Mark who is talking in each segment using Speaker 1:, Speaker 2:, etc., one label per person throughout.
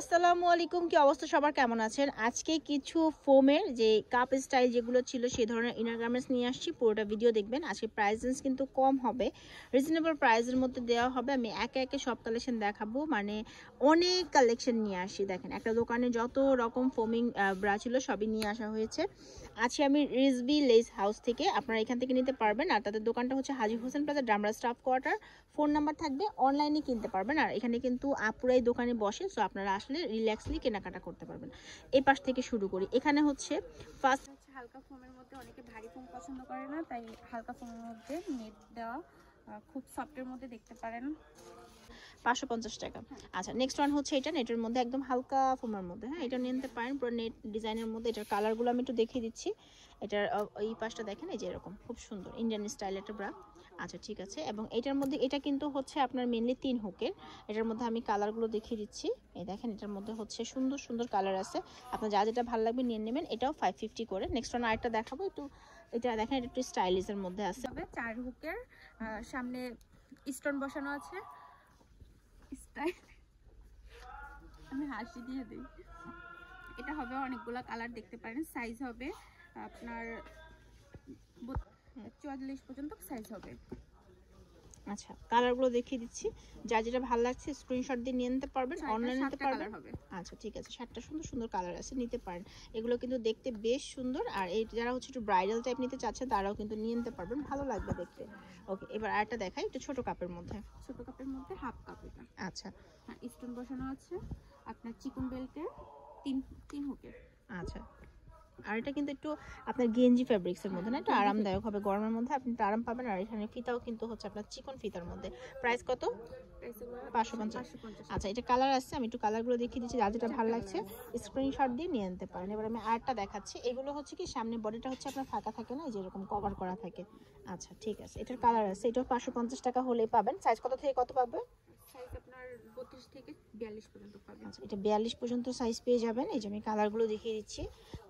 Speaker 1: আসসালামু আলাইকুম, কি অবস্থা সবার, কেমন আছেন? আজকে কিছু ফোমের যে কাপ স্টাইল যেগুলো ছিল সেই ধরনের ইনার গার্মেন্টস নিয়ে আসছি। পুরোটা ভিডিও দেখবেন। আজকে প্রাইস রেঞ্জ কিন্তু কম হবে, রিজনেবল প্রাইসের মধ্যে দেওয়া হবে। আমি একে একে সব কালেকশন দেখাবো, মানে অনেক কালেকশন নিয়ে আসি। দেখেন, একটা দোকানে যত রকম ফোমিং ব্রা ছিল সবই নিয়ে আসা হয়েছে। আজকে আমি রিজবি লেস হাউস থেকে, আপনারা এখান থেকে নিতে পারবেন। আর তাদের দোকানটা হচ্ছে Haji Hossain plaza, Damra staff quarter. Phone number থাকবে, অনলাইনে কিনতে পারবেন। আর এখানে কিন্তু আপুরাই দোকানে বসে, সো আপনারা আসলে রিল্যাক্সলি কেনাকাটা করতে পারবেন। এই পাশ থেকে শুরু করি। এখানে হচ্ছে ফার্স্ট
Speaker 2: হালকা ফোমের মধ্যে, অনেকে ভারী ফোম পছন্দ করে না, তাই হালকা ফোমের মধ্যে নেট দেওয়া, খুব সফটের মধ্যে দেখতে পারেন,
Speaker 1: 550 টাকা। আচ্ছা, নেক্সট ওয়ান হচ্ছে এটা নেটের মধ্যে একদম হালকা ফোমের মধ্যে। হ্যাঁ, এটা নিতে পারেন, পুরো নেট ডিজাইনের মধ্যে। এটার কালারগুলো আমি একটু দেখিয়ে দিচ্ছি। এটার এই পাশটা দেখেন, এই যে এরকম খুব সুন্দর ইন্ডিয়ান স্টাইল একটা ব্রা। আচ্ছা, ঠিক আছে। এবং এটার মধ্যে এটা কিন্তু হচ্ছে আপনার মেনলি 3 হুকের। এটার মধ্যে আমি কালারগুলো দেখিয়ে দিচ্ছি। এই দেখেন, এটার মধ্যে হচ্ছে সুন্দর সুন্দর কালার আছে। আপনার যা যেটা ভালো লাগবে নিয়ে নেবেন। এটাও 550 করে। নেক্সট ওয়ান আরেকটা দেখাবো, একটু এটা দেখেন, এটা একটু স্টাইলিশের মধ্যে আছে।
Speaker 2: 4 হুকের, সামনে স্টোন বসানো আছে। আমি হাসি দিয়ে দিই। এটা হবে অনেকগুলো কালার দেখতে পারেন। সাইজ হবে আপনার 44 পর্যন্ত সাইজ হবে।
Speaker 1: আচ্ছা, কালারগুলো দেখিয়ে দিচ্ছি। যা যেটা ভালো লাগছে স্ক্রিনশট দিয়ে নিয়ে নিতে পারবেন, অনলাইনে নিতে পারবেন। আচ্ছা, ঠিক আছে। 7টা সুন্দর সুন্দর কালার আছে, নিতে পারেন। এগুলো কিন্তু দেখতে বেশ সুন্দর। আর এই যারা হচ্ছে একটু ব্রাইডাল টাইপ নিতে চাচ্ছেন তারাও কিন্তু নিয়ে নিতে পারবেন, ভালো লাগবে দেখতে। ওকে, এবার আরেকটা দেখাই, একটু ছোট কাপের মধ্যে।
Speaker 2: ছোট কাপের মধ্যে হাফ কাপ এটা।
Speaker 1: আচ্ছা,
Speaker 2: হ্যাঁ, স্টোন বসানো আছে আপনার চিকন বেল্টের, তিন হুকের।
Speaker 1: আচ্ছা। আর এটা কিন্তু একটু আপনার গেঞ্জি ফ্যাব্রিক্সের মধ্যে না, একটু আরামদায়ক হবে গরমের মধ্যে, আপনি একটু আরাম পাবেন। আর এখানে ফিতাও কিন্তু হচ্ছে আপনার চিকন ফিতার মধ্যে। প্রাইস কত? 550। আচ্ছা, এটা কালার আছে, আমি একটু কালারগুলো দেখিয়ে দিচ্ছি। যা যেটা ভালো লাগছে স্ক্রিনশট দিয়ে নিয়ে নিতে পারেন। এবার আমি আরেকটা দেখাচ্ছি। এগুলো হচ্ছে কি, সামনে বডিটা হচ্ছে আপনার ফাঁকা থাকে না, যেরকম কভার করা থাকে। আচ্ছা, ঠিক আছে। এটার কালার আছে, এটাও 550 টাকা হলেই পাবেন। সাইজ কত থেকে কত পাবে?
Speaker 2: সাইজ আপনার 32 থেকে 42 পর্যন্ত পাবেন।
Speaker 1: আচ্ছা, এটা 42 পর্যন্ত সাইজ পেয়ে যাবেন। এই যে আমি কালারগুলো দেখিয়ে দিচ্ছি।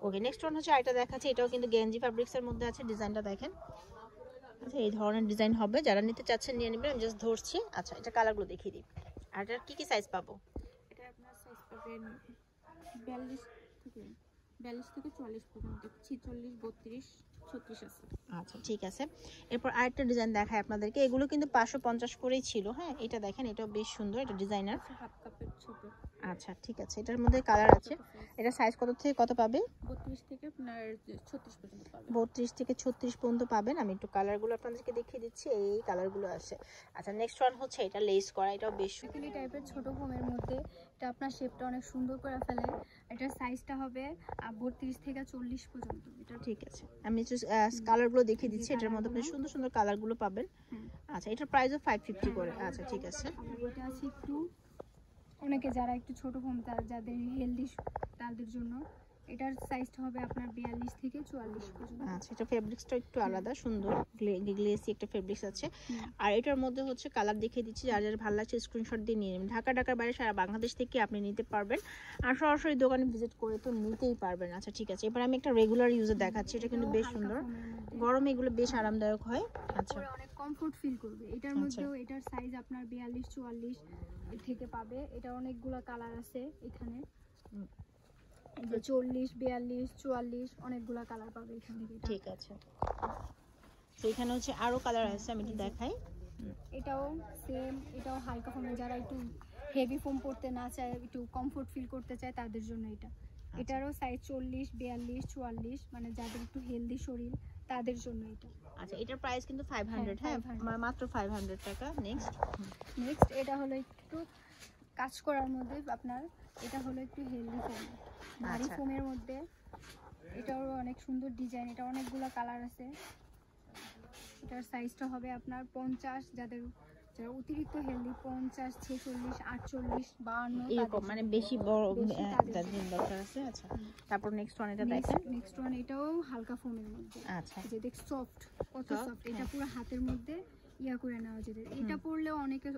Speaker 1: ওকে, নেক্সট ওয়ান হচ্ছে আরেকটা দেখাচ্ছি। এটাও কিন্তু গেঞ্জি ফ্যাব্রিক্সের মধ্যে আছে। ডিজাইনটা দেখেন। আচ্ছা, এই ধরনের ডিজাইন হবে, যারা নিতে চাচ্ছেন নিয়ে নেবেন। আমি জাস্ট ধরছি। আচ্ছা, এটা কালারগুলো দেখিয়ে দিই। আর এটার কি কি সাইজ পাবো?
Speaker 2: এটা আপনার সাইজ পাবেন 42 থেকে 44 পর্যন্ত, 46, 32, 36 আছে।
Speaker 1: আচ্ছা, ঠিক আছে। এরপর আরেকটা ডিজাইন দেখায় আপনাদেরকে। এগুলো কিন্তু 550 করেই ছিল। হ্যাঁ, এটা দেখেন, এটাও বেশ সুন্দর, এটা ডিজাইনার।
Speaker 2: হাফ কাপের ছোট।
Speaker 1: আচ্ছা, ঠিক আছে। এটার মধ্যে কালার আছে। এটা সাইজ কত থেকে কত পাবে?
Speaker 2: 32 থেকে আপনার 36 পর্যন্ত পাবেন।
Speaker 1: 32 থেকে 36 পর্যন্ত পাবেন। আমি একটু কালারগুলো আপনাদেরকে দেখিয়ে দিচ্ছি। এই কালারগুলো আছে। আচ্ছা, নেক্সট ওয়ান হচ্ছে এটা লেস করা, এটাও বেশ
Speaker 2: সুতিলি টাইপের ছোট ফোমের মধ্যে। এটা আপনার শেপটা অনেক সুন্দর করে ফেলে। এটার সাইজটা হবে 32 থেকে 40 পর্যন্ত। এটা
Speaker 1: ঠিক আছে। আমি কালারগুলো দেখিয়ে দিচ্ছি। এটার মধ্যে আপনি সুন্দর সুন্দর কালারগুলো পাবেন। আচ্ছা, এটার প্রাইসও 550 করে। আচ্ছা, ঠিক আছে।
Speaker 2: এটা আছে একটু, অনেকে যারা একটু ছোট ফোম, যাদের হেলদি, তাদের জন্য এটার সাইজটা হবে আপনার 42 থেকে 44 পর্যন্ত।
Speaker 1: আচ্ছা, এটা ফেব্রিক্সটা একটু আলাদা, সুন্দর গ্লেসি একটা ফেব্রিক্স আছে। আর এটার মধ্যে হচ্ছে কালার দেখিয়ে দিচ্ছি। যার যার ভালো লাগছে স্ক্রিনশট দিয়ে নিয়ে নেবেন। ঢাকার বাইরে সারা বাংলাদেশ থেকে আপনি নিতে পারবেন। আর সরাসরি দোকানে ভিজিট করে তো নিতেই পারবেন। আচ্ছা, ঠিক আছে। এবার আমি একটা রেগুলার ইউজে দেখাচ্ছি। এটা কিন্তু বেশ সুন্দর, গরমে এগুলো বেশ আরামদায়ক হয়। আচ্ছা,
Speaker 2: অনেক কমফোর্ট ফিল করবে। এটার মধ্যেও এটার সাইজ আপনার 42, 44 থেকে পাবে। এটা অনেকগুলো কালার আছে এখানে, 40, 42, 44 অনেকগুলো কালার পাবে এখান থেকে।
Speaker 1: ঠিক আছে। তো এখানে হচ্ছে আরো কালার আছে, আমি একটু দেখাই।
Speaker 2: এটাও সেম, এটাও হালকা ফোমে, যারা একটু হেভি ফোম পড়তে না চায়, একটু কমফোর্ট ফিল করতে চায় তাদের জন্য এটা। এটারও সাইজ 40, 42, 44, মানে যাদের একটু হেলদি শরীর তাদের জন্য এটা।
Speaker 1: আচ্ছা, এটার প্রাইস কিন্তু 500। হ্যাঁ, মাত্র 500 টাকা।
Speaker 2: নেক্সট এটা হলো একটু কাজ করার মধ্যে আপনার, এটা হলো একটু হেলদি ফোম, ভারী ফোমের মধ্যে। এটাও অনেক সুন্দর ডিজাইন। এটা অনেকগুলো কালার আছে। এটার সাইজটা হবে আপনার 50, যারা অতিরিক্ত হেলদি, 50, 46, 48, 52
Speaker 1: এরকম, মানে বেশি বড় দরকার আছে। আচ্ছা, তারপর নেক্সট ওয়ান এটা দেখেন।
Speaker 2: নেক্সট ওয়ান এটাও হালকা ফোমের মধ্যে।
Speaker 1: আচ্ছা,
Speaker 2: যে দেখ সফট, কত সফট। এটা পুরো হাতের মধ্যে ইয়া করে নেওয়া যেতে। এটা পরলেও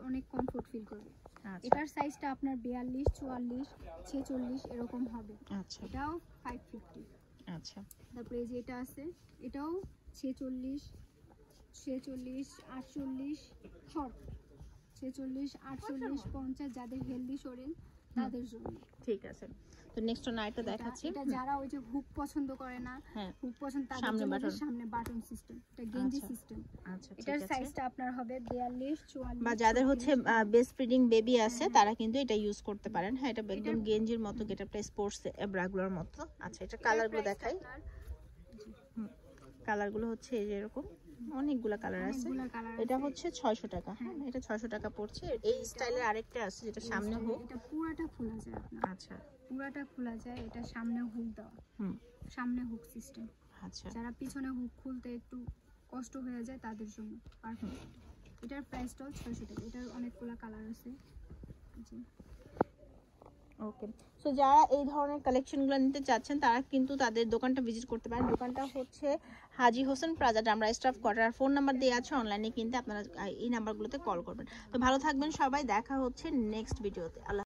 Speaker 2: অনেক কমফোর্ট ফিল করবে। এটার সাইজটা আপনার 42, 44, 46 এরকম হবে।
Speaker 1: আচ্ছা,
Speaker 2: এটাও 550।
Speaker 1: আচ্ছা,
Speaker 2: তারপরে এই যে এটা আছে, এটাও 46, 46, 48, শর্ট 46, 48, 50, যাদের হেলদি শরীর তাদের জন্য।
Speaker 1: ঠিক আছে, তো নেক্সট ওয়ান আরেকটা দেখাচ্ছি।
Speaker 2: এটা যারা ওই যে হুক পছন্দ করে না,
Speaker 1: হ্যাঁ
Speaker 2: হুক পছন্দ তাদের
Speaker 1: সামনে
Speaker 2: জন্য
Speaker 1: বাটন।
Speaker 2: সামনে বাটন সিস্টেম, এটা গেঞ্জি
Speaker 1: আচ্ছা।
Speaker 2: সিস্টেম।
Speaker 1: আচ্ছা ঠিক
Speaker 2: এটার
Speaker 1: আছে,
Speaker 2: সাইজটা আপনার হবে 42, 44
Speaker 1: বা যাদের হচ্ছে
Speaker 2: 36।
Speaker 1: বেস্ট ফিডিং বেবি আছে তারা কিন্তু এটা ইউজ করতে পারেন। হ্যাঁ এটা একদম গেঞ্জির মতো, গেটআপটা স্পোর্টস ব্রাগুলোর মতো। আচ্ছা এটা কালারগুলো দেখাই। কালারগুলো হচ্ছে এই যে এরকম অনেকগুলো কালার আছে।
Speaker 2: অনেকগুলো কালার
Speaker 1: এটা হচ্ছে 600 টাকা। হ্যাঁ এটা 600 টাকা পড়ছে। এই স্টাইলের আরেকটা আছে যেটা সামনে হুক।
Speaker 2: এটা পুরাটা খোলা যায় আপনার,
Speaker 1: আচ্ছা
Speaker 2: পুরাটা খোলা যায়। এটা সামনে হুক দেওয়া, সামনে হুক সিস্টেম।
Speaker 1: আচ্ছা
Speaker 2: যারা পিছনে হুক খুলতে একটু কষ্ট হয়ে যায় তাদের জন্য পারফেক্ট। এটার প্রাইসটাও 600 টাকা। এটার অনেকগুলো কালার আছে। জি
Speaker 1: ওকে, সো যারা এই ধরনের কালেকশনগুলো নিতে চাচ্ছেন তারা কিন্তু তাদের দোকানটা ভিজিট করতে পারেন। দোকানটা হচ্ছে হাজী হোসেন প্লাজা, আমরা স্টাফ কোয়ার্টার। ফোন নাম্বার দেওয়া আছে, অনলাইনে কিনতে আপনারা এই নাম্বারগুলোতে কল করবেন। তো ভালো থাকবেন সবাই, দেখা হচ্ছে নেক্সট ভিডিওতে। আল্লাহ।